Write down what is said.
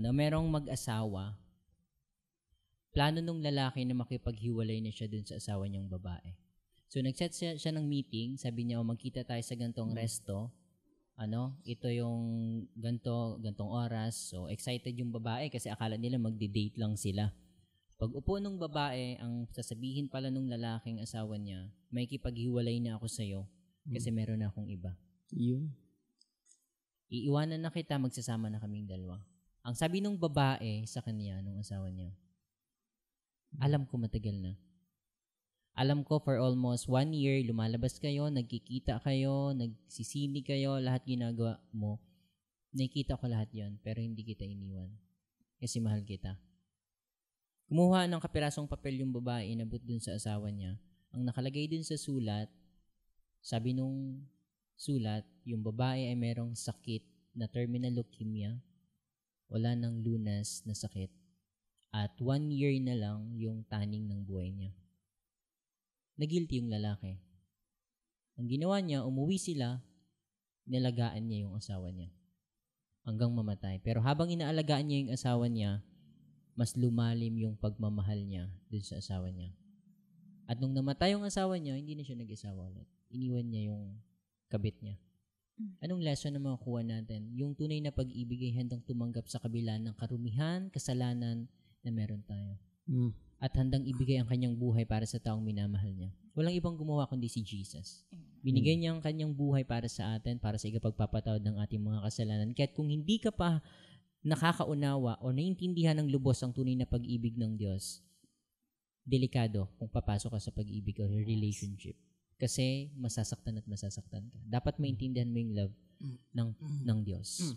merong mag-asawa, plano nung lalaki na makipaghiwalay na siya dun sa asawa niyang babae. So, nag-set siya ng meeting. Sabi niya, magkita tayo sa gantong resto. Ito yung gantong oras. So, excited yung babae kasi akala nila magdi-date lang sila. Pag upo nung babae, ang sasabihin pala nung lalaking asawa niya, may kipaghiwalay na ako sa'yo kasi meron na akong iba. Yun. Iiwanan na kita, magsasama na kaming dalawa. Ang sabi nung babae sa kanya, nung asawa niya, alam ko matagal na. Alam ko for almost 1 year, lumalabas kayo, nagkikita kayo, nagsisini kayo, lahat ginagawa mo. Nakikita ko lahat yon, pero hindi kita iniwan. Kasi mahal kita. Kumuha ng kapirasong papel yung babae, inabot dun sa asawa niya. Ang nakalagay dun sa sulat, sabi nung sulat, yung babae ay merong sakit na terminal leukemia, wala nang lunas na sakit, at 1 year na lang yung taning ng buhay niya. Nagilty yung lalaki. Ang ginawa niya, umuwi sila, nilagaan niya yung asawa niya hanggang mamatay. Pero habang inaalagaan niya yung asawa niya, mas lumalim yung pagmamahal niya dun sa asawa niya. At nung namatay yung asawa niya, hindi na siya nag-asawa ulit. Iniwan niya yung kabit niya. Anong lesson na makukuha natin? Yung tunay na pag-ibig ay handang tumanggap sa kabila ng karumihan, kasalanan na meron tayo. At handang ibigay ang kanyang buhay para sa taong minamahal niya. Walang ibang gumawa kundi si Jesus. Binigay niya ang kanyang buhay para sa atin, para sa ikapagpapatawad ng ating mga kasalanan. Kaya't kung hindi ka pa nakakaunawa o naiintindihan ng lubos ang tunay na pag-ibig ng Diyos, delikado kung papasok ka sa pag-ibig o relationship. Kasi masasaktan at masasaktan ka. Dapat maintindihan mo yung love ng Diyos.